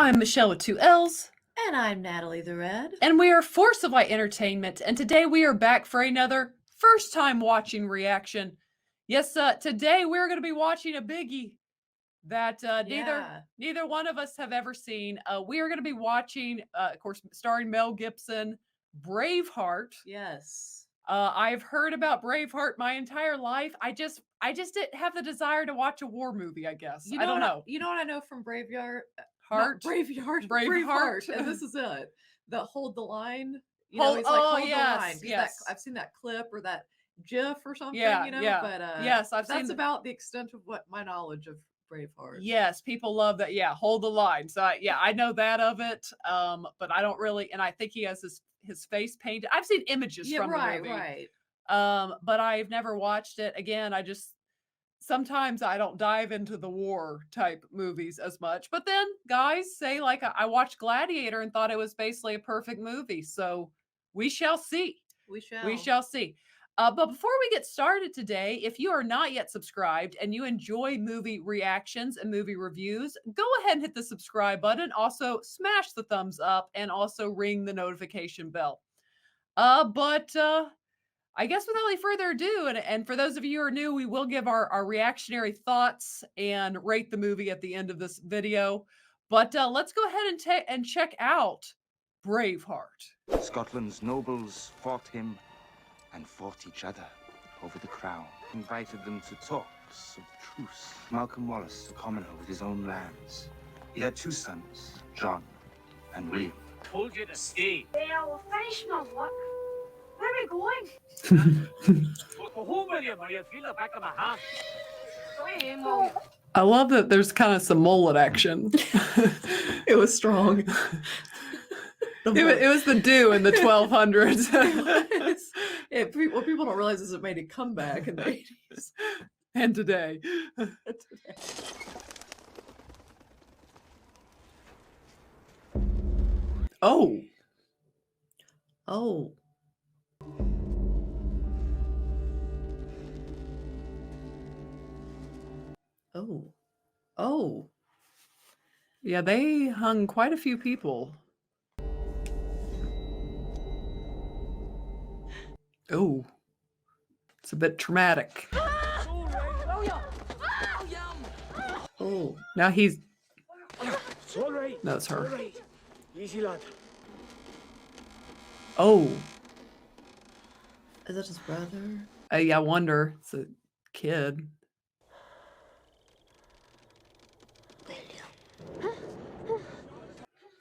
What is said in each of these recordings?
I'm Michelle with two L's. And I'm Natalie the Red. And we are Force of Light Entertainment. And today we are back for another first time watching reaction. Yes, today we're going to be watching a biggie that neither one of us have ever seen. We are going to be watching, of course, starring Mel Gibson, Braveheart. Yes. I've heard about Braveheart my entire life. I just didn't have the desire to watch a war movie, I guess. I don't know. You know what I know from Braveheart? Braveheart. And this is it. The hold the line. He's like, hold the line. Yes. I've seen that clip or that GIF or something, but yes, that's about the extent of what my knowledge of Braveheart. Yes, people love that. Yeah, hold the line. So I know that of it. But I don't really, and I think he has his face painted. I've seen images from the movie. Right. But I've never watched it. Again, sometimes I don't dive into the war type movies as much. But then guys say, like, I watched Gladiator and thought it was basically a perfect movie. So we shall see. We shall see. But before we get started today, if you are not yet subscribed and you enjoy movie reactions and movie reviews, go ahead and hit the subscribe button. Also, smash the thumbs up and also ring the notification bell. I guess without any further ado, and for those of you who are new, we will give our reactionary thoughts and rate the movie at the end of this video. But let's go ahead and check out Braveheart. Scotland's nobles fought him and fought each other over the crown. Invited them to talks of truce. Malcolm Wallace, a commoner with his own lands. He had two sons, John and William. Told you to stay. Yeah, we'll finish my work. Where are we going? Go home with you, Maria. Feel the back of my hand. I love that there's kind of some mullet action. It was strong. It was the do in the 1200s. What people don't realize is it made a comeback in the 80s. And today. Oh. Yeah, they hung quite a few people. Oh, it's a bit traumatic. Oh, now he's. It's all right. No, it's her. All right. Easy, lad. Oh. Is that his brother? Yeah, I wonder. It's a kid.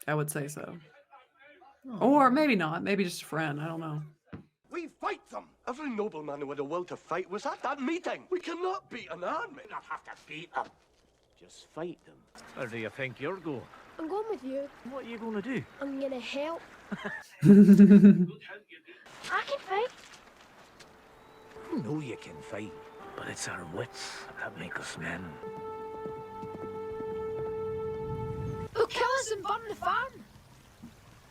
I would say so. Oh. Or maybe not. Maybe just a friend. I don't know. We fight them! Every nobleman who had a will to fight was at that meeting. We cannot beat an army. We don't have to beat them. Just fight them. Where do you think you're going? I'm going with you. What are you going to do? I'm gonna help. I can fight. I know you can fight, but it's our wits that make us men. We'll kill us and burn the farm.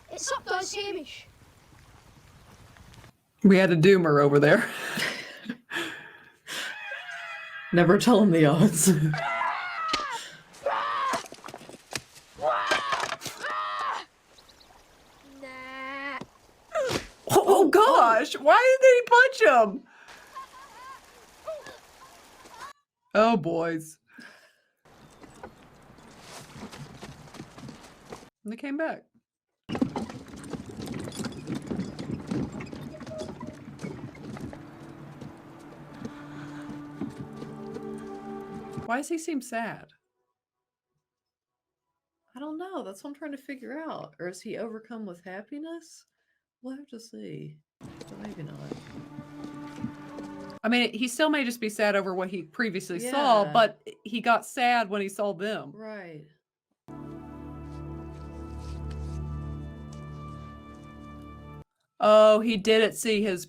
It's up to us, Hamish. We had a doomer over there. Never tell him the odds. Nah. Oh gosh, why did he punch him? Oh boys. And they came back. Why does he seem sad? I don't know. That's what I'm trying to figure out. Or is he overcome with happiness? We'll have to see. But maybe not. I mean, he still may just be sad over what he previously saw, but he got sad when he saw them. Right. Oh, he didn't see his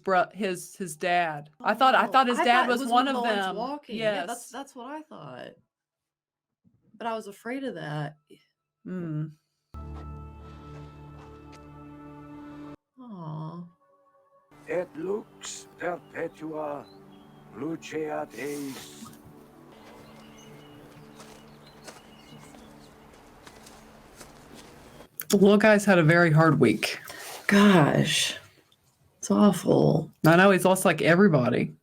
dad. I thought his dad was one of them. Walking. Yes. Yeah, that's what I thought. But I was afraid of that. Hmm. Aww. Et lux perpetua luceat eis. The little guy's had a very hard week. Gosh, it's awful. I know he's lost like everybody.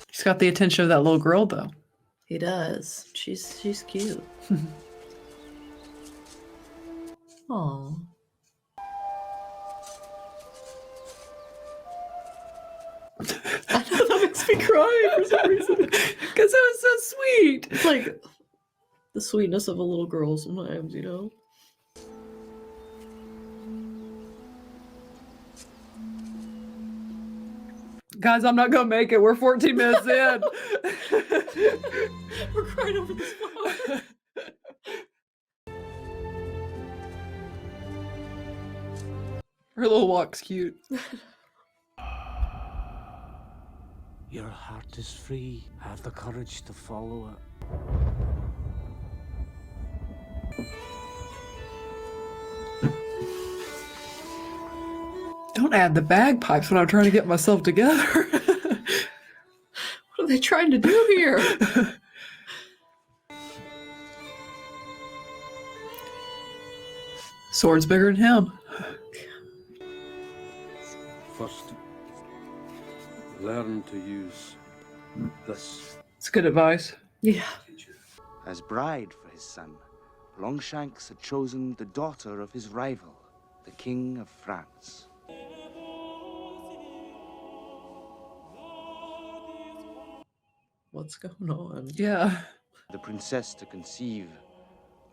He's got the attention of that little girl, though. He does. She's cute. Aw. I know that makes me cry for some reason. Because it was so sweet. It's like the sweetness of a little girl sometimes, you know? Guys, I'm not going to make it. We're 14 minutes in. We're crying over this phone. Her little walk's cute. Your heart is free. Have the courage to follow it. Don't add the bagpipes when I'm trying to get myself together. What are they trying to do here? Sword's bigger than him. First, learn to use this. It's good advice. Yeah. As bride for his son, Longshanks had chosen the daughter of his rival, the King of France. What's going on? Yeah. The princess to conceive,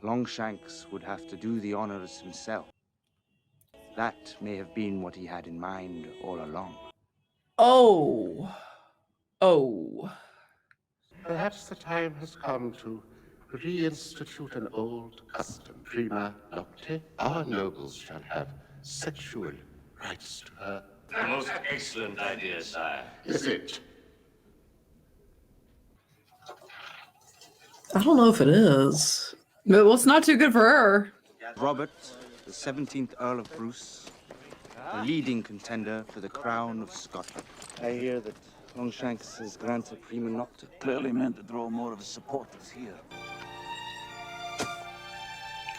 Longshanks would have to do the honors himself. That may have been what he had in mind all along. Oh. Oh. Perhaps the time has come to reinstitute an old custom. Prima nocte, our nobles shall have sexual rights to her. A most excellent idea, sire. Is it? I don't know if it is. Well, it's not too good for her. Robert, the 17th Earl of Bruce, a leading contender for the crown of Scotland. I hear that Longshanks has granted prima nocte. Clearly meant to draw more of his supporters here.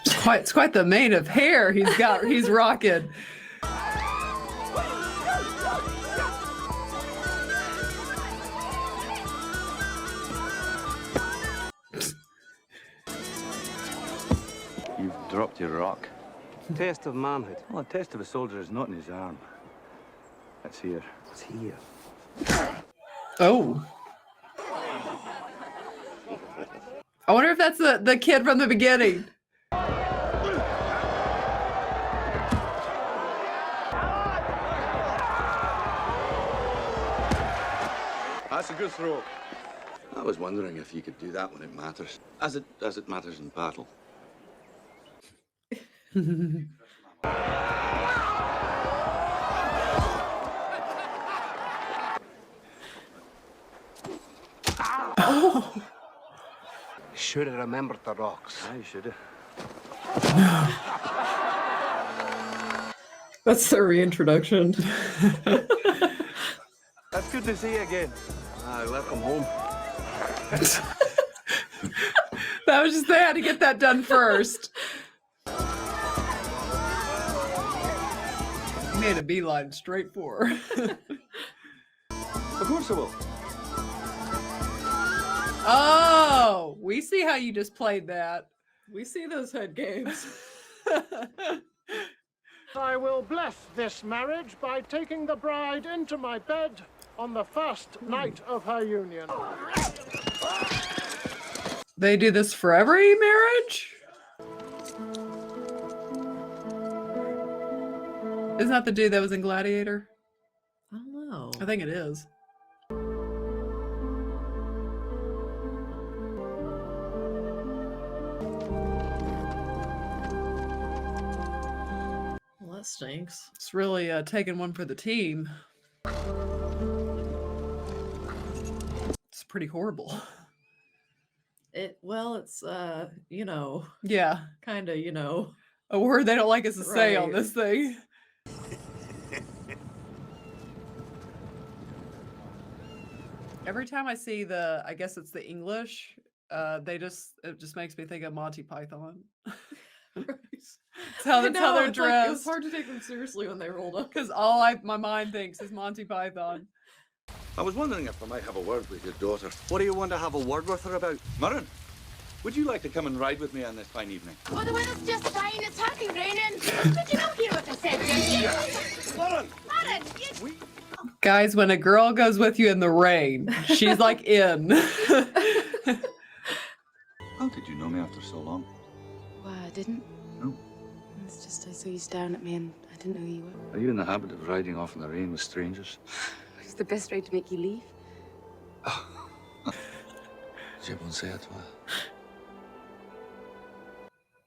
It's quite the mane of hair he's rocking. You've dropped your rock. Test of manhood. Well, a test of a soldier is not in his arm. It's here. It's here. Oh. I wonder if that's the kid from the beginning. That's a good throw. I was wondering if you could do that when it matters, as it matters in battle. Should have remembered the rocks. I should have. That's their reintroduction. That's good to see you again. I welcome home. That was just, they had to get that done first. Made a beeline straight for her. Of course I will. Oh, we see how you just played that. We see those head games. I will bless this marriage by taking the bride into my bed on the first night of her union. They do this for every marriage? Isn't that the dude that was in Gladiator? I don't know. I think it is. Well, that stinks. It's really taking one for the team. It's pretty horrible. It's you know, Yeah. kind of, you know. A word they don't like us to say on Right. this thing. Every time I see I guess it's the English it just makes me think of Monty Python. Right. That's how I that's how know, they're it's like, it was dressed. hard to take them seriously when they rolled up. Because my mind thinks is Monty Python. I was wondering if I might have a word with your daughter. What do you want to have a word with her about? Murren, would you like to come and ride with me on this fine evening? Oh, the weather's just fine. It's hardly raining. Did you not hear what I said, did you? Murren! Madden, you... Guys, when a girl goes with you in the rain, she's like in. How did you know me after so long? Well, I didn't. No. It's just I saw you staring at me and I didn't know who you were. Are you in the habit of riding off in the rain with strangers? It's the best way to make you leave. Je pensais à toi.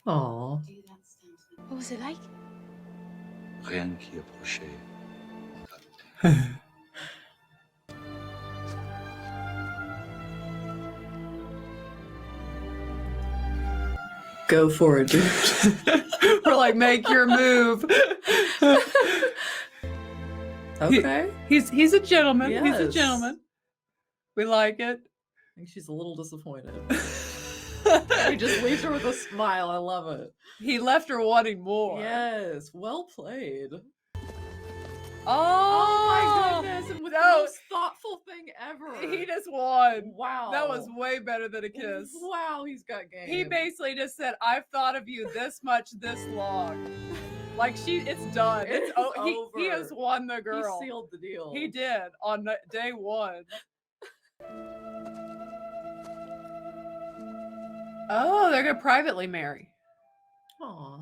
Aw. What was it like? Rien qui approchait. Go for it, dude. We're like, make your move. Okay. He's a gentleman. He's a Yes. gentleman. We like it. I think she's a little disappointed. He just leaves her with a smile. I love it. He left her wanting more. Yes. Well played. Oh, my goodness. And with the no. most thoughtful thing ever. He just won. Wow. That was way better than a kiss. Wow, he's got game. He basically just said, "I've thought of you this much, this long." Like it's done. It's He has over. won the girl. He sealed the deal. He did on day one. Oh, they're gonna privately marry. Aw.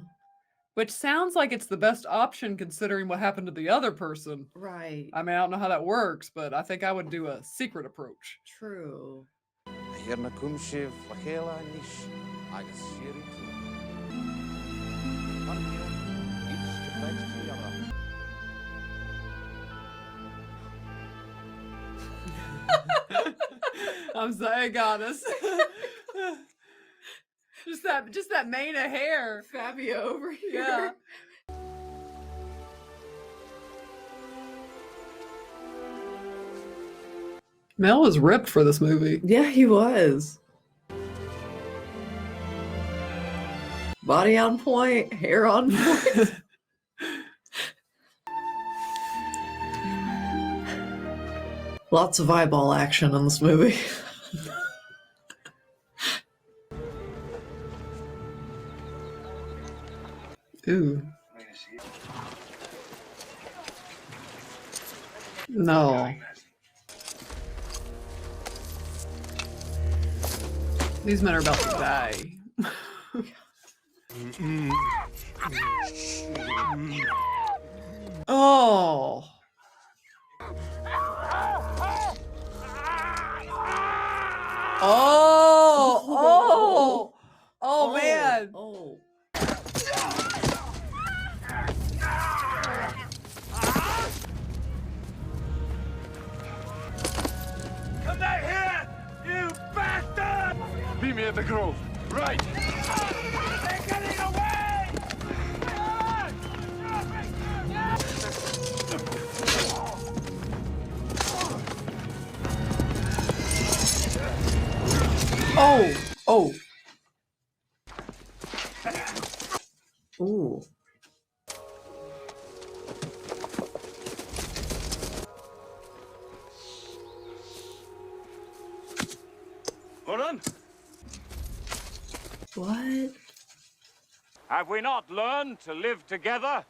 Which sounds like it's the best option considering what happened to the other person. Right. I mean, I don't know how that works, but I think I would do a secret approach. True. Hirna kumshiv lachela nish agus shiri each to pledge to the other. I'm sorry, goddess. just that mane of hair. Fabio over here. Yeah. Mel was ripped for this movie. Yeah, he was. Body on point, hair on point. Lots of eyeball action in this movie. Ooh. No. These men are about to die. Oh. Oh, man. Oh. Come back here, you bastard! Meet me at the grove. Right. They're getting away! Oh. Oh. Ooh. Hold on. What? Have we not learned to live together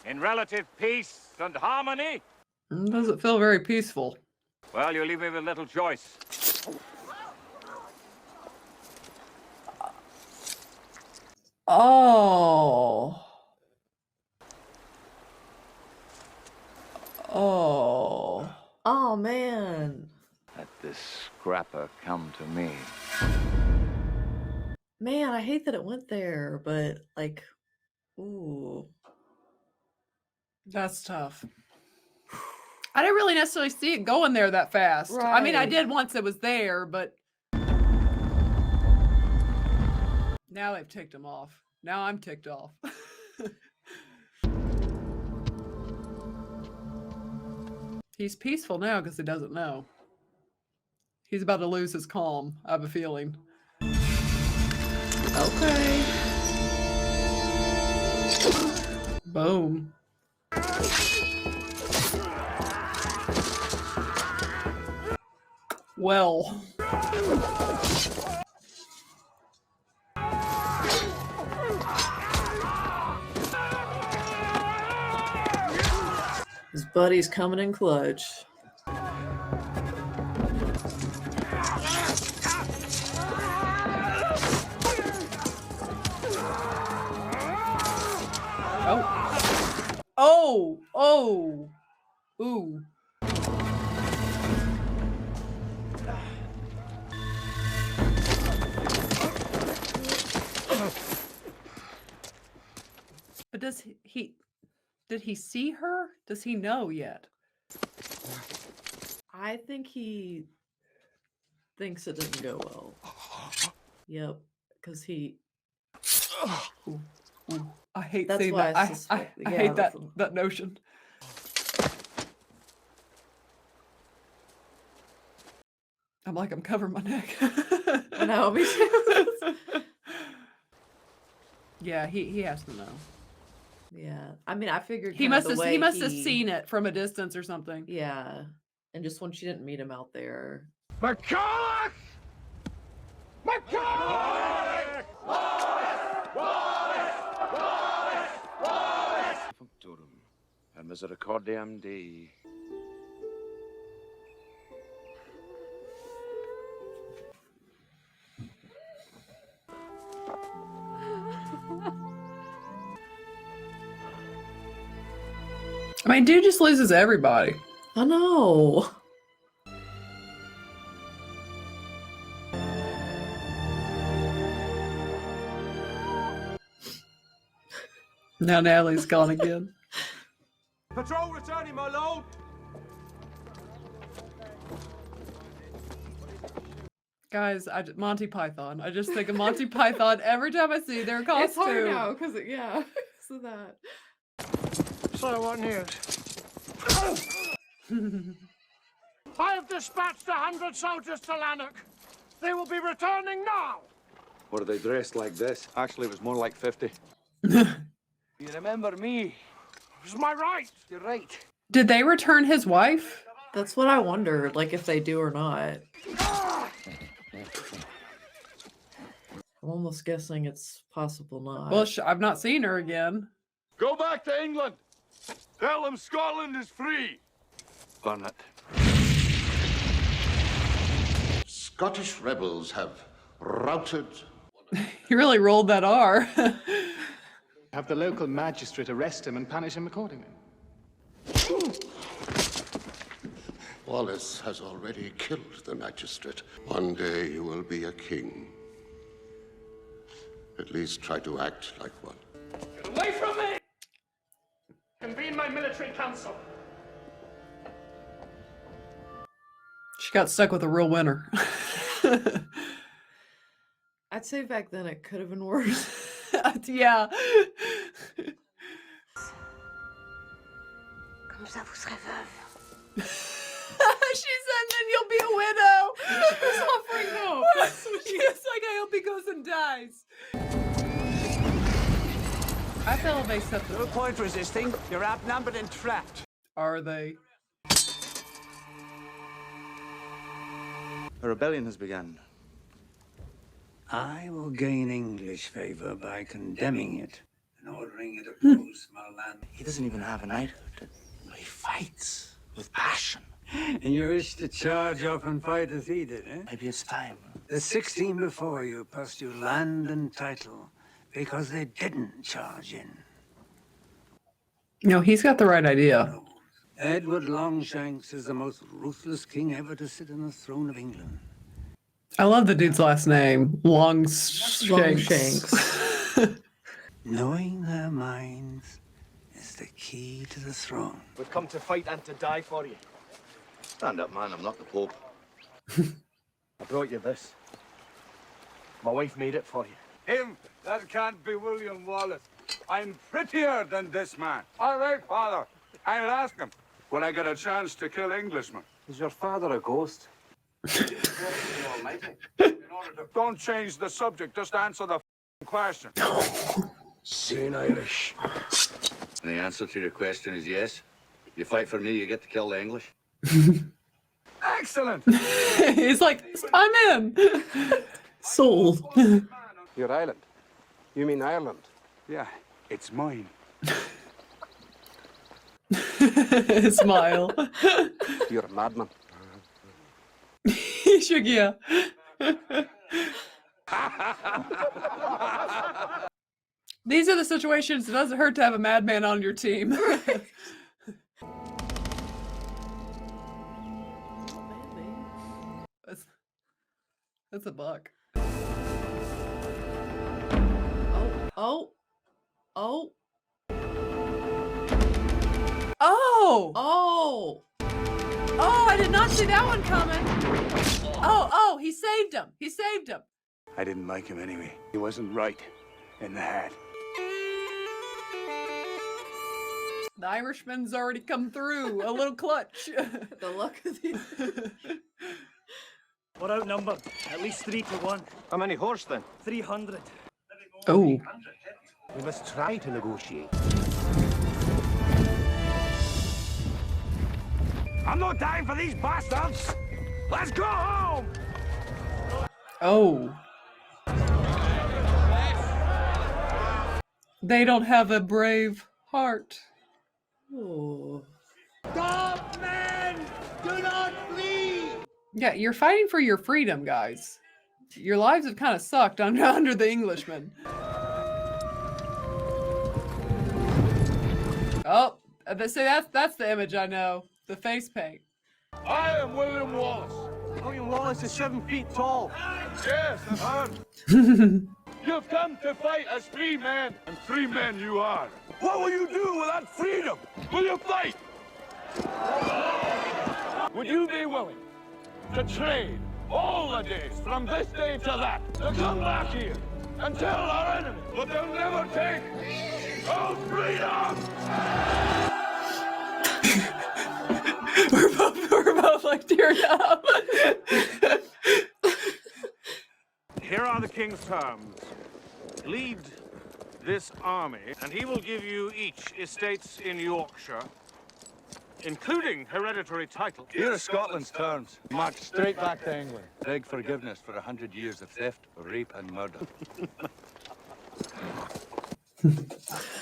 in relative peace and harmony? Doesn't feel very peaceful. Well, you leave me with little choice. Oh. Oh. Oh, man. Let this scrapper come to me. Man, I hate that it went there, but like, ooh. That's tough. I didn't really necessarily see it going there that fast. I mean, I Right. did once it was there, but now they've ticked him off. Now I'm ticked off. He's peaceful now because he doesn't know. He's about to lose his calm, I have a feeling. Okay. Boom. Well. His buddy's coming in clutch. Oh. Oh. Oh. Ooh. But did he see her? Does he know yet? I think he thinks it didn't go well. Yep, because he. Ooh, ooh. I hate That's seeing why that. I I suspect. Yeah, hate that's that notion. I'm like, I'm covering my neck. I know, me too. Yeah, he has to know. Yeah, I mean, I figured He kinda must the have way he must have seen it from a distance or something. Yeah, and just when she didn't meet him out there. McCulloch! McCulloch! Functorum, and misericordiam Dei. I mean, dude just loses everybody. I know. Now Natalie's gone again. Patrol returning, my lord! Guys, Monty Python. I just think of Monty Python every time I see their costume. It's hard now, because, yeah, so that. So what news? I have dispatched 100 soldiers to Lanark. They will be returning now. Were they dressed like this? Actually, it was more like 50. You remember me? It's my right. You're right. Did they return his wife? That's what I wonder, like, if they do or not. I'm almost guessing it's possible not. Well, I've not seen her again. Go back to England! Tell them Scotland is free! Burn it. Scottish rebels have routed. He really rolled that R. Have the local magistrate arrest him and punish him accordingly. Wallace has already killed the magistrate. One day you will be a king. At least try to act like one. Get away from me! Convene my military council. She got stuck with a real winner. I'd say back then it could have been worse. Yeah. Comme ça, vous serez veuve. She said, then you'll be a widow. She's offering hope. She's like, I hope he goes and dies. I feel they set the... No point resisting. You're outnumbered and trapped. Are they? A rebellion has begun. I will gain English favor by condemning it and ordering it opposed my land. He doesn't even have a knighthood. He fights with passion. And you wish to charge off and fight as he did, eh? Maybe it's time. The 16 before you pursue land and title because they didn't charge in. No, he's got the right idea. Edward Longshanks is the most ruthless king ever to sit on the throne of England. I love the dude's last name. Longshanks. Knowing their minds is the key to the throne. We've come to fight and to die for you. Stand up, man. I'm not the Pope. I brought you this. My wife made it for you. Him? That can't be William Wallace. I'm prettier than this man. All right, father. I'll ask him when I get a chance to kill Englishmen. Is your father a ghost? Don't change the subject. Just answer the question. Say in Irish. And the answer to your question is yes. You fight for me, you get to kill the English. Excellent. He's like, I'm in. Sold. Your island. You mean Ireland? Yeah, it's mine. Smile. You're a madman. He shook yeah. These are the situations it doesn't hurt to have a madman on your team. That's a buck. Oh. Oh! Oh! Oh, I did not see that one coming. Oh, he saved him. He saved him. I didn't like him anyway. He wasn't right in the head. The Irishman's already come through. A little clutch. The luck of the... We're outnumbered. At least 3-1. How many horse then? 300. Oh. We must try to negotiate. I'm not dying for these bastards! Let's go home! Oh. They don't have a brave heart. Oh. Stop, men! Do not flee! Yeah, you're fighting for your freedom, guys. Your lives have kind of sucked under the Englishmen. Oh, see, that's the image I know. The face paint. I am William Wallace. William Wallace is 7 feet tall. Yes, I've heard. You've come to fight as 3 men, and 3 men you are. What will you do with that freedom? Will you fight? Would you be willing to trade all the days from this day to that to come back here and tell our enemy that they'll never take our freedom? We're both like tearing up. Here are the king's terms. Lead this army, and he will give you each estates in Yorkshire, including hereditary title. Here are Scotland's terms. March straight back to England. Beg forgiveness for 100 years of theft, rape, and murder.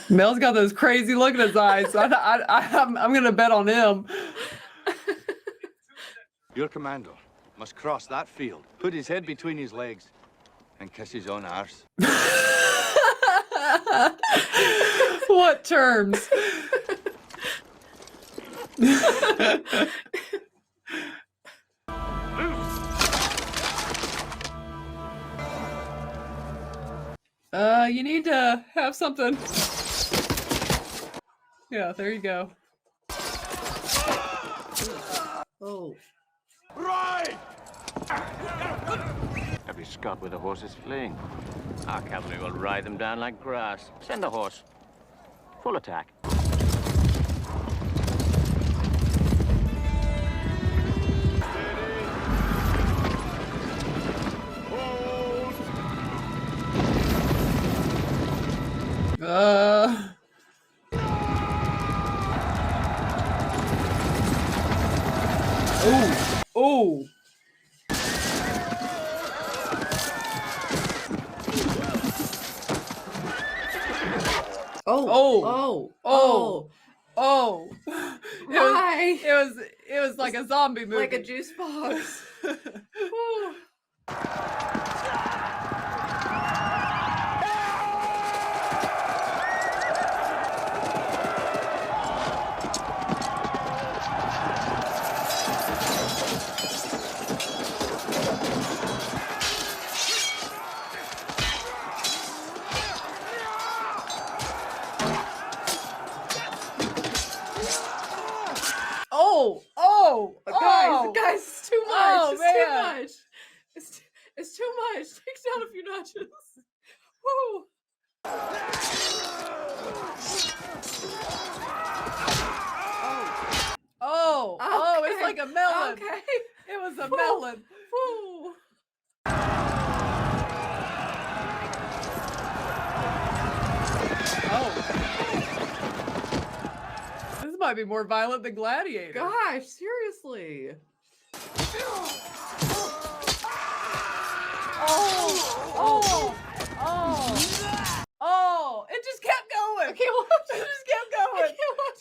Mel's got those crazy look in his eyes. I'm gonna bet on him. Your commander must cross that field, put his head between his legs, and kiss his own arse. What terms? You need to have something. Yeah, there you go. Oh. Right! Every Scot with a horse is fleeing. Our cavalry will ride them down like grass. Send the horse. Full attack. Oh. Oh. Why? It was like a zombie movie. Like a juice box. Guys, it's too much. Oh, it's man. too much. It's too much. Take it down a few notches. Woo. Oh, it's like a melon. Okay. It was a melon. Woo. Oh. This might be more violent than Gladiator. Gosh, seriously. Oh, it just kept going. I can't watch It just kept going. I can't watch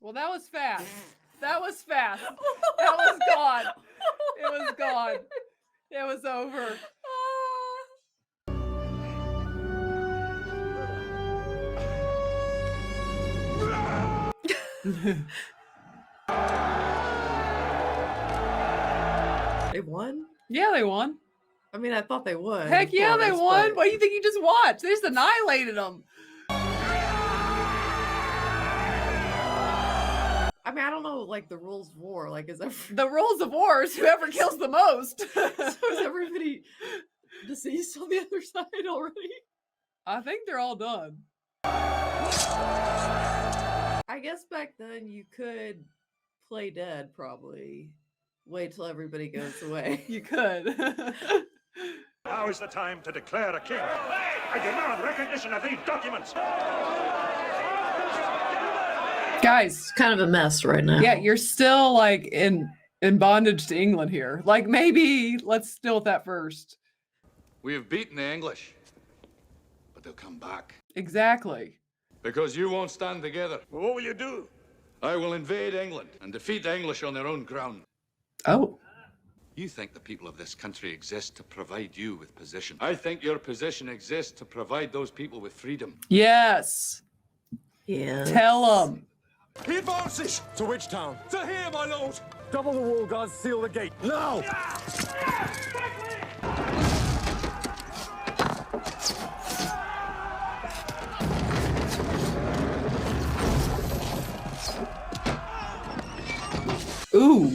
Well, that was fast. That was fast. That was gone. It was gone. It was over. They won? Yeah, they won. I mean, I thought they would. Heck of yeah, they course, won. but- What do you think you just watched? They just annihilated them. I mean, I don't know, like, the rules of war. Like, is The rules of war is whoever kills the most. so is everybody deceased on the other side already? I think they're all done. I guess back then you could play dead, probably. Wait till everybody goes away. You could. Now is the time to declare a king. I demand recognition of these documents. Guys, It's kind of a mess right now. yeah, you're still like in bondage to England here. Like maybe let's deal with that first. We have beaten the English, but they'll come back. Exactly. Because you won't stand together. Well, what will you do? I will invade England and defeat the English on their own ground. Oh. You think the people of this country exist to provide you with position. I think your position exists to provide those people with freedom. Yes. Yeah. Tell them. He advances! To which town? To here, my lord! Double the wall guards, seal the gate. Now! Ooh.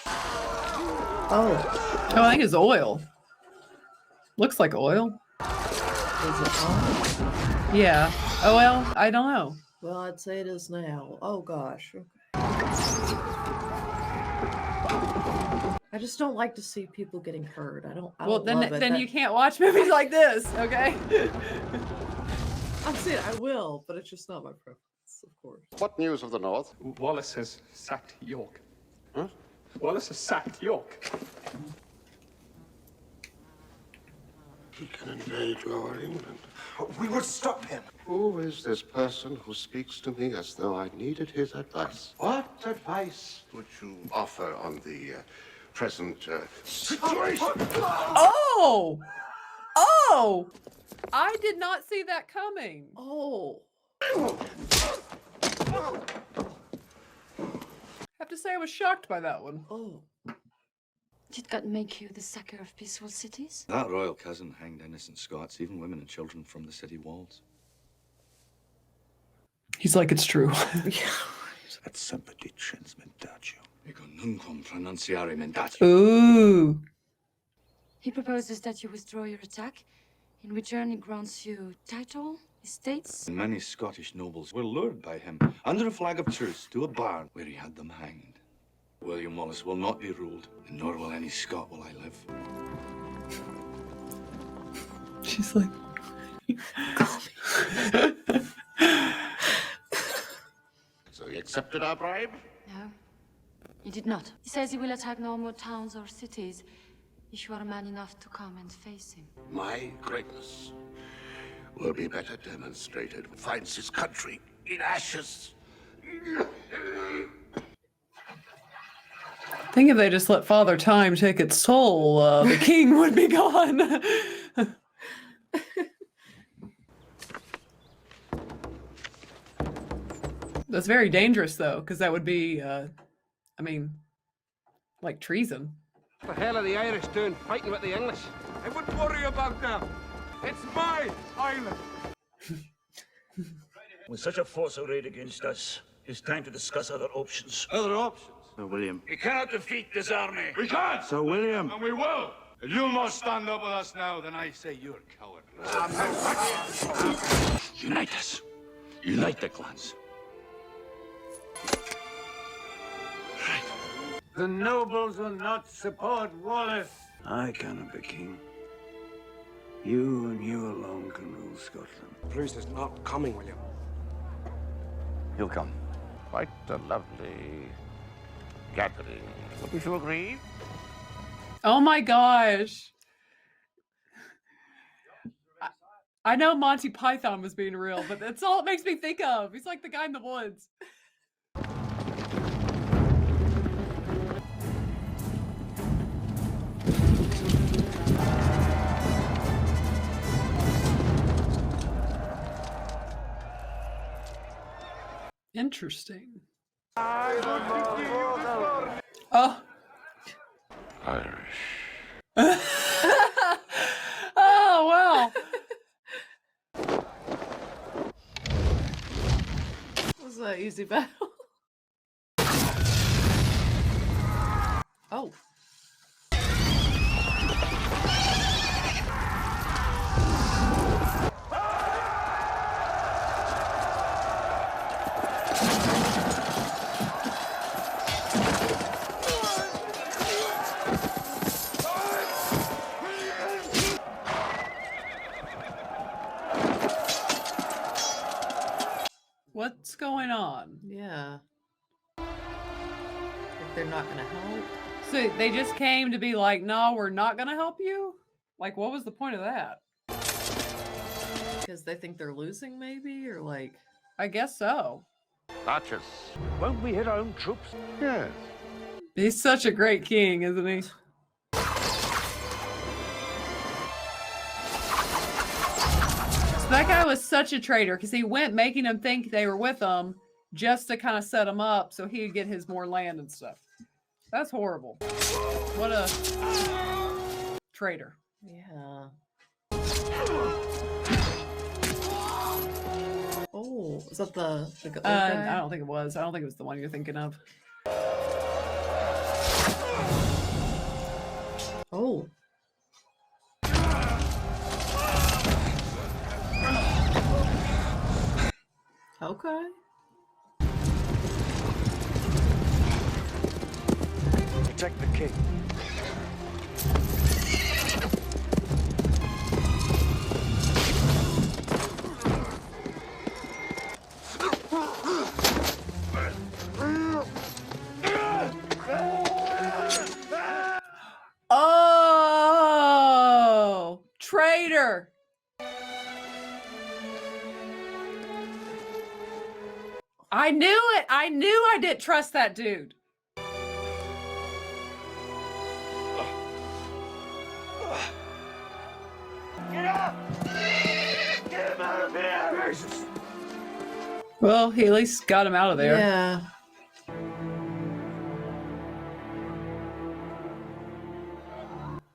Oh. Oh, I think it's oil. Looks like oil. Is it on? Yeah. Oh, well, I don't know. Well, I'd say it is now. Oh, gosh. Okay. I just don't like to see people getting hurt. I don't Well, love it. then That- you can't watch movies like this, okay? I'm saying I will, but it's just not my preference, of course. What news of the North? Wallace has sacked York. Huh? Wallace has sacked York. He can invade your England. We would stop him. Who is this person who speaks to me as though I needed his advice? What advice would you offer on the present situation? Oh! Oh! I did not see that coming. Oh. Have to say I was shocked by that one. Oh. Did God make you the sucker of peaceful cities? That royal cousin hanged innocent Scots, even women and children, from the city walls. He's like, it's true. Et semper dicens mentatio. Ego nunquam pronunciare mentatio. Ooh. He proposes that you withdraw your attack. In return, he grants you title, estates. Many Scottish nobles were lured by him, under a flag of truce, to a barn where he had them hanged. William Wallace will not be ruled, and nor will any Scot while I live. She's like... So he accepted our bribe? No, he did not. He says he will attack no more towns or cities if you are man enough to come and face him. My greatness will be better demonstrated when he finds his country in ashes. I think if they just let Father Time take its toll, the king would be gone. That's very dangerous, though, because that would be, I mean, like treason. The hell are the Irish doing fighting with the English? I wouldn't worry about them. It's my island. With such a force arrayed against us, it's time to discuss other options. Other options? Sir William. We cannot defeat this army. We can't. Sir William. And we will. If you'll not stand up with us now, then I say you're a coward. Unite us. Unite the clans. The nobles will not support Wallace. I cannot be king. You and you alone can rule Scotland. Bruce is not coming, William. He'll come. Quite a lovely gathering. Wouldn't you agree? Oh my gosh. I know Monty Python was being real, but that's all it makes me think of. He's like the guy in the woods. Interesting. Oh. Irish. Oh, wow. Was that easy battle? Oh. What's going on? Yeah. If they're not gonna help. So they just came to be like, no, we're not going to help you? Like, what was the point of that? Because they think they're losing, maybe? Or like... I guess so. Archers. Won't we hit our own troops? Yes. He's such a great king, isn't he? So that guy was such a traitor because he went making them think they were with him just to kind of set him up so he could get his more land and stuff. That's horrible. What a traitor. Yeah. Oh, is that the old guy? I don't think it was. I don't think it was the one you're thinking of. Oh. Okay. Protect the king. Oh, traitor. I knew it. I knew I didn't trust that dude. Get up! Get him out of here! Well, he at least got him out of there. Yeah.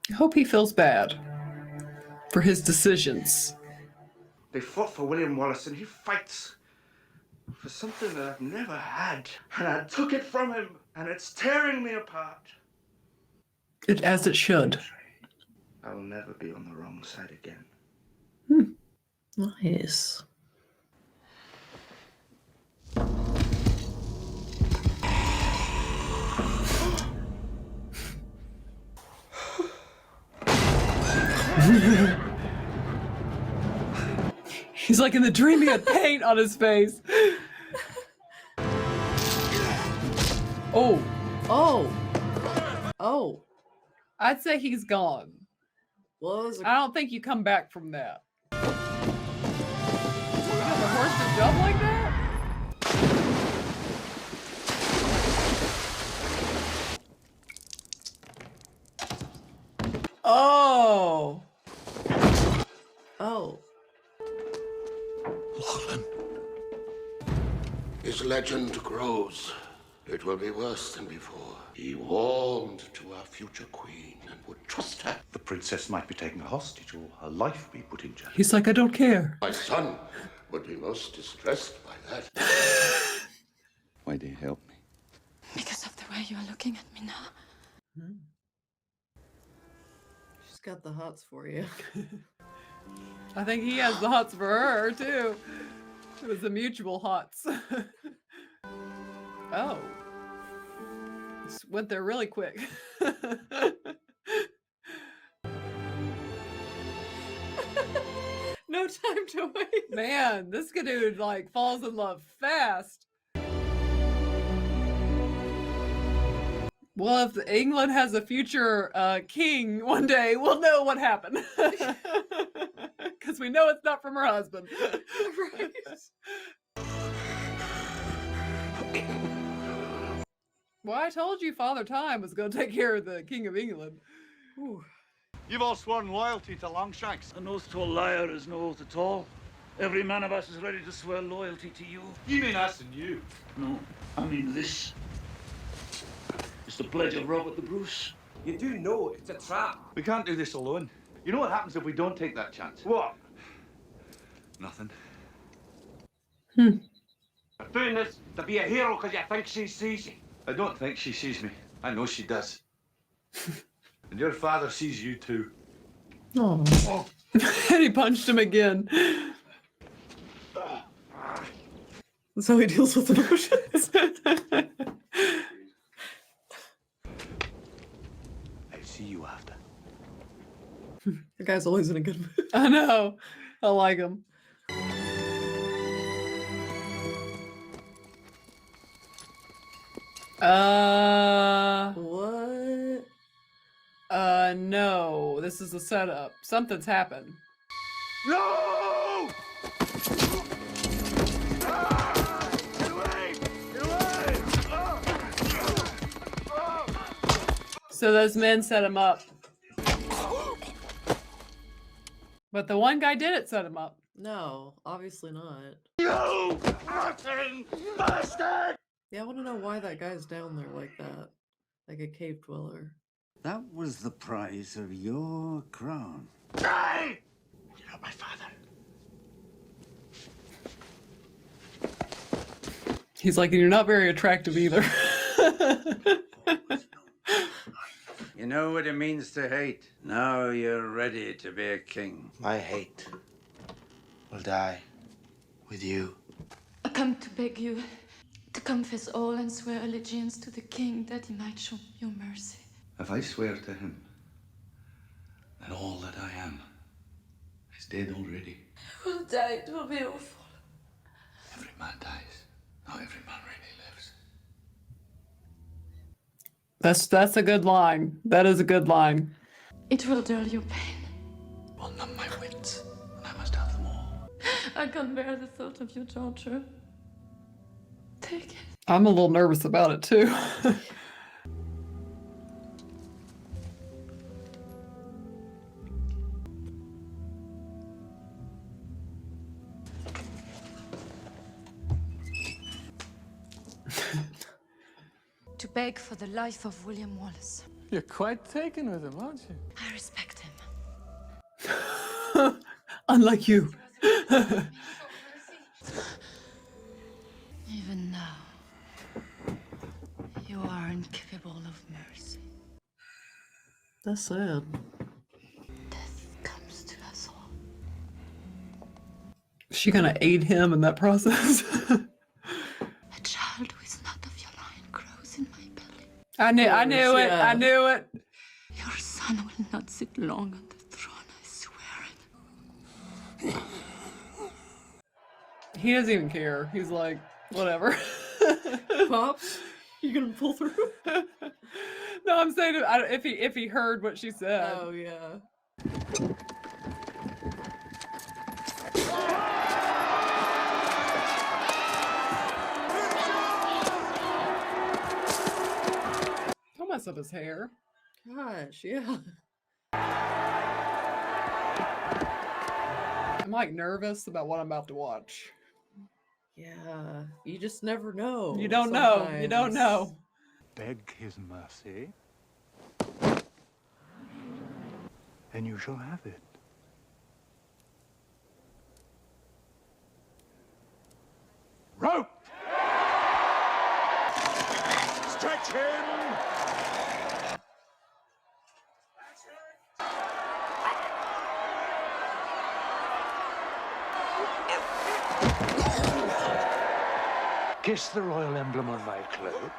I hope he feels bad for his decisions. They fought for William Wallace, and he fights for something that I've never had. And I took it from him, and it's tearing me apart. As it should. I'll never be on the wrong side again. Nice. He's like in the dream, he had paint on his face. Oh. Oh. Oh. I'd say he's gone. Well, I don't think you come back from that. You got the horse to jump like that? Oh. Oh. Lachlan. His legend grows. It will be worse than before. He warmed to our future queen and would trust her. The princess might be taken hostage or her life be put in jeopardy. He's like, I don't care. My son would be most distressed by that. Why do you help me? Because of the way you are looking at me now. She's got the hots for you. I think he has the hots for her, too. It was the mutual hots. Oh. This went there really quick. No time to wait. Man, this dude like falls in love fast. Well, if England has a future king one day, we'll know what happened. Because we know it's not from her husband. Right. Well, I told you Father Time was going to take care of the King of England. Ooh. You've all sworn loyalty to Longshanks. An oath to a liar is no oath at all. Every man of us is ready to swear loyalty to you. You mean us and you? No, I mean this. It's the pledge of Robert the Bruce. You do know it's a trap. We can't do this alone. You know what happens if we don't take that chance? What? Nothing. You're doing this to be a hero because you think she sees you. I don't think she sees me. I know she does. And your father sees you too. Oh. And he punched him again. That's how he deals with emotions. I'll see you after. The guy's always in a good mood. I know. I like him. What? No. This is a setup. Something's happened. No! So those men set him up. But the one guy didn't set him up. No, obviously not. You rotten bastard! Yeah, I want to know why that guy's down there like that. Like a cave dweller. That was the price of your crown. Die! You're not my father. He's like, and you're not very attractive either. You know what it means to hate. Now you're ready to be a king. My hate will die with you. I come to beg you to confess all and swear allegiance to the king that he might show you mercy. If I swear to him, then all that I am is dead already. I will die, it will be awful. Every man dies. Not every man really lives. That's a good line. That is a good line. It will dull your pain. Will numb my wits, and I must have them all. I can't bear the thought of your torture. Take it. I'm a little nervous about it too. To beg for the life of William Wallace. You're quite taken with him, aren't you? I respect him. Unlike you. Even now, you are incapable of mercy. That's sad. Death comes to us all. Is she gonna aid him in that process? A child who is not of your line grows in my belly. I knew it. Yeah. I knew it. Your son will not sit long on the throne, I swear it. He doesn't even care. He's like, whatever. Pops, you gonna pull through? No, I'm saying if he heard what she said. Oh yeah. Don't mess up his hair. Gosh, yeah. I'm like nervous about what I'm about to watch. Yeah, you just never know. You don't know. You don't sometimes. know. Beg his mercy, and you shall have it. Rope! Stretch him! kiss the royal emblem on my cloak,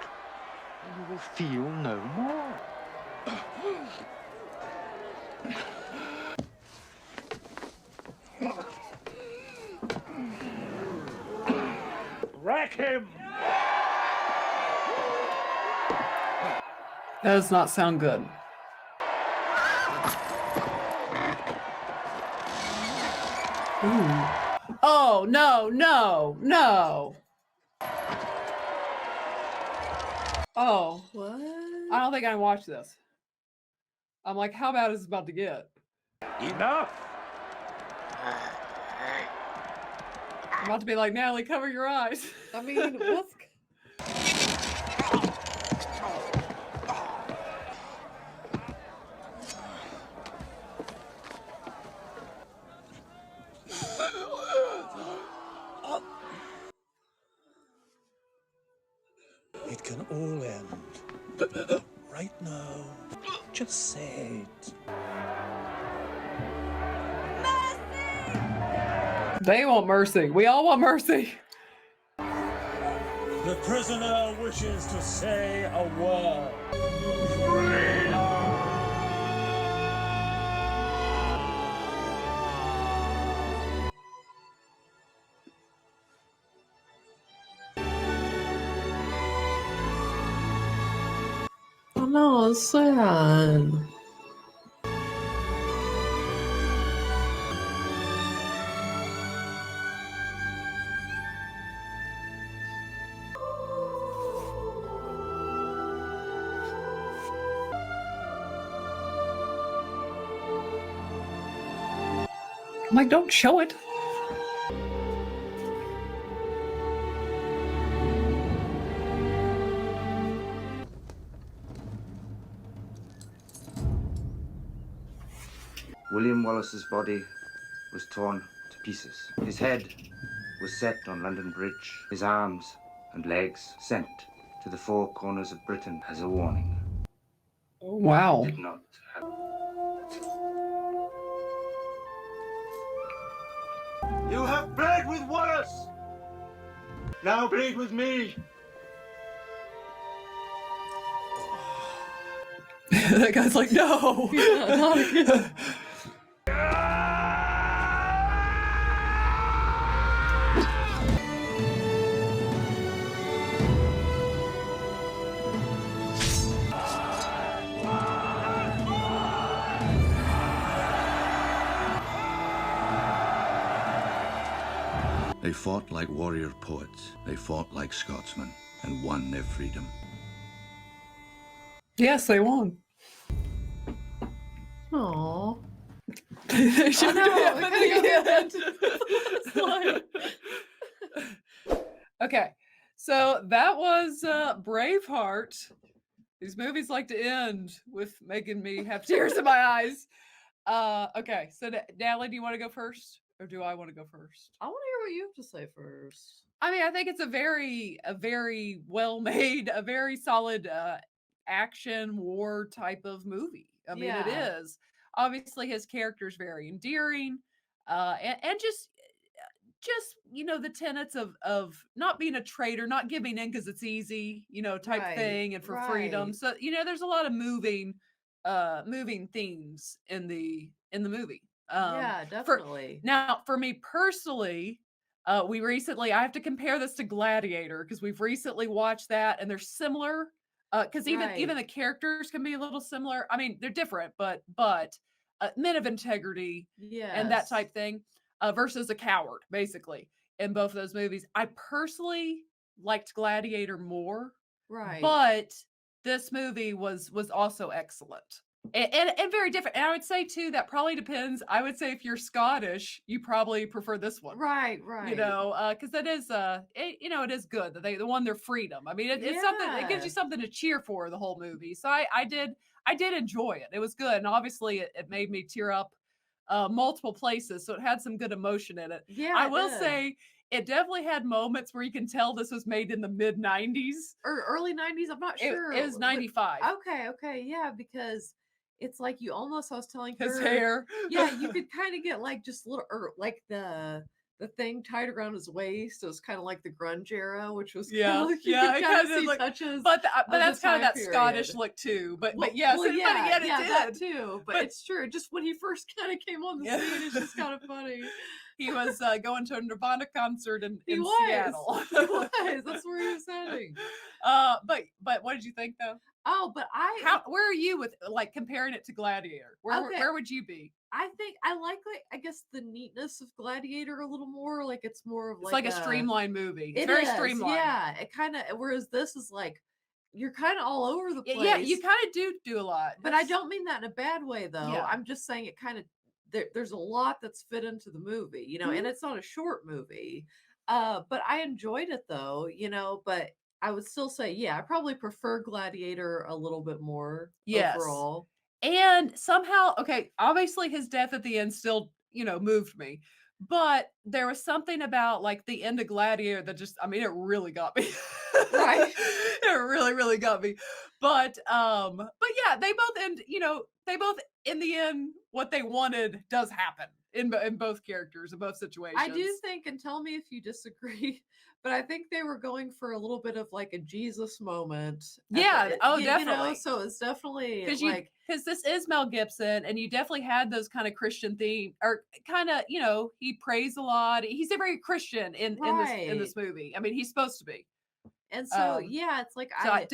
and you will feel no more. Rack him! That does not sound good. Ooh. Oh, no, no, no. Oh. What? I don't think I can watch this. I'm like, how bad is this about to get? Enough! I'm about to be like, Natalie, cover your eyes. I mean, what's... It can all end. Right now. Just say it. They want mercy. We all want mercy. The prisoner wishes to say a word. Oh no, it's sad. I'm like, don't show it. William Wallace's body was torn to pieces. His head was set on London Bridge, his arms and legs sent to the four corners of Britain as a warning. Oh, wow. Did not happen. You have bled with Wallace! Now bleed with me! That guy's like, no! Yeah, not again. They fought like warrior poets. They fought like Scotsmen and won their freedom. Yes, they won. Aww. They should Okay, so that was Braveheart. These movies like to end with making me have tears in my eyes. Okay, so Natalie, do you want to go first, or do I want to go first? I want to hear what you have to say first. I mean, I think it's a very well made, a very solid action war type of movie. I mean, it Yeah. is. Obviously, his character is very endearing, and just the tenets of not being a traitor, not giving in because it's easy, type Right, thing, and for freedom. right. So there's a lot of moving themes in the movie. Yeah, definitely. For me personally, I have to compare this to Gladiator because we've recently watched that and they're similar. Because even Right. the characters can be a little similar. I mean, they're different, but men of integrity and that Yes. type thing versus a coward, basically, in both of those movies. I personally liked Gladiator more, Right. but this movie was also excellent and very different. And I would say too that probably depends. I would say if you're Scottish, you probably prefer this one, Right, right. because that is it is good that they won their freedom. I mean, it's something. It gives you Yeah. something to cheer for the whole movie. So I did enjoy it. It was good, and obviously it made me tear up multiple places. So it had some good emotion in it. Yeah, I it will did. say it definitely had moments where you can tell this was made in the mid 90s. Or early 90s, I'm not sure. It was But 95. okay, yeah, because it's like you almost I was telling His her hair. Yeah, you could kind of get like just little or like the the thing tied around his waist. It was kind of like the grunge era, which was Yeah, cool. You yeah, could it kind of kinda see look touches but of the that's kinda time that period. Scottish look too, but Well, yes, well, but yeah, again, it yeah, that did. too. But But it's true. Just when he first kind of came on the Yeah. scene, it's just kind of funny. He was, going to a Nirvana concert He in was. Seattle. He was. That's where he was heading. But what did you think, though? Oh, but Where are you with, like, comparing it to Gladiator? Okay. Where would you be? I think I like I guess the neatness of Gladiator a little more. Like it's more of It's like a streamlined movie. It's very streamlined. Yeah. It kind of whereas this is like you're kind of all over the place. Yeah, you kinda do a lot. But I don't mean that in a bad way though. Yeah. I'm just saying it kind of there's a lot that's fit into the movie, you know, and it's not a short movie. But I enjoyed it though, you know, but I would still say, yeah, I probably prefer Gladiator a little bit more Yes. overall. And somehow, okay, obviously his death at the end still, moved me. But there was something about like the end of Gladiator that just, I mean, it really got me. Right. It really, really got me. But yeah, they both end, they both in the end, what they wanted does happen in both characters, in both situations. I do think, and tell me if you disagree, but I think they were going for a little bit of like a Jesus moment. Yeah, oh, definitely. You know, so it's definitely Because this is Mel Gibson, and you definitely had those kind of Christian theme, or kind of, he prays a lot. He's a very Christian in this movie. I mean, he's supposed to be. And so yeah, it's like I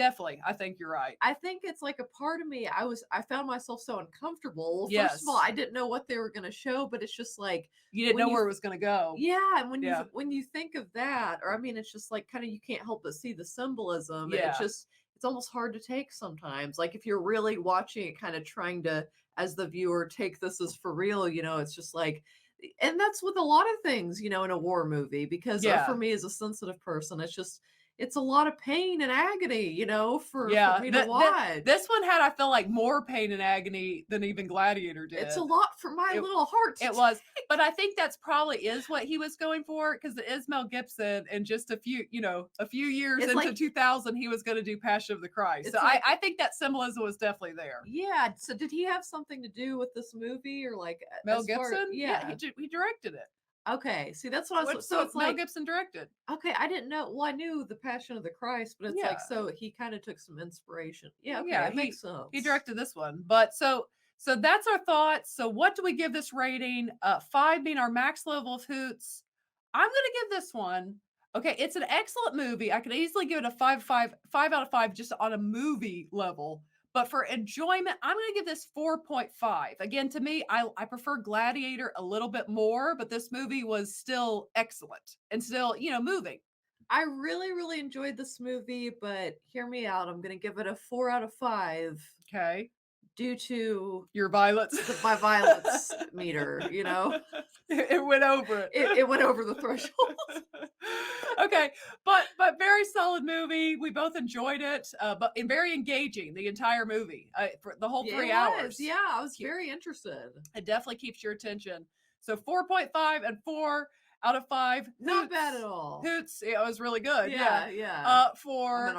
think you're right. I think it's like a part of me. I found myself so uncomfortable. Yes. First of all, I didn't know what they were going to show, but it's just like you didn't know where it was going to go. Yeah, and when you think of that, or I mean, it's just like kind of you can't help but see the symbolism. Yeah. And it's almost hard to take sometimes. Like if you're really watching it, kind of trying to, as the viewer, take this as for real. You know, it's just like. And that's with a lot of things, in a war movie, because for me as a sensitive person, it's a lot of pain and agony, for me to watch. This one had, I feel like, more pain and agony than even Gladiator did. It's a lot for my little heart. It was, but I think that's probably is what he was going for, because it is Mel Gibson, and just a few years into 2000, he was going to do Passion of the Christ. So I think that symbolism was definitely there. Yeah. So did he have something to do with this movie, or like Mel Gibson? Yeah, he directed it. Okay, see that's what I was. So it's Mel Gibson directed. Okay, I didn't know. Well, I knew the Passion of the Christ, but it's like so he kind of took some inspiration. Yeah, okay, it makes sense. He directed this one, but so that's our thoughts. So what do we give this rating? 5 being our max level of hoots. I'm gonna give this one. Okay, it's an excellent movie. I could easily give it a 5 out of 5 just on a movie level. But for enjoyment, I'm going to give this 4.5. Again, to me, I prefer Gladiator a little bit more, but this movie was still excellent and still, moving. I really, really enjoyed this movie, but hear me out. I'm going to give it a 4 out of 5. Okay. Due to your violence, my violence meter, it went over it. It went over the threshold. Okay, but very solid movie. We both enjoyed it, but very engaging the entire movie for the whole 3 hours. Yeah, I was very interested. It definitely keeps your attention. So 4.5 and 4 out of 5. Not bad at all. Hoots. It was really good. Yeah. For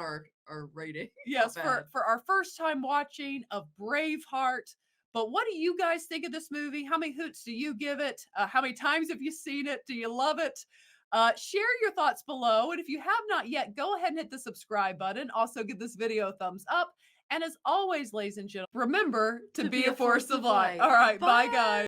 our rating. Yes, for our first time watching of Braveheart. But what do you guys think of this movie? How many hoots do you give it? How many times have you seen it? Do you love it? Share your thoughts below. And if you have not yet, go ahead and hit the subscribe button. Also give this video a thumbs up. And as always, ladies and gentlemen, remember to be a force of light. All right, bye guys.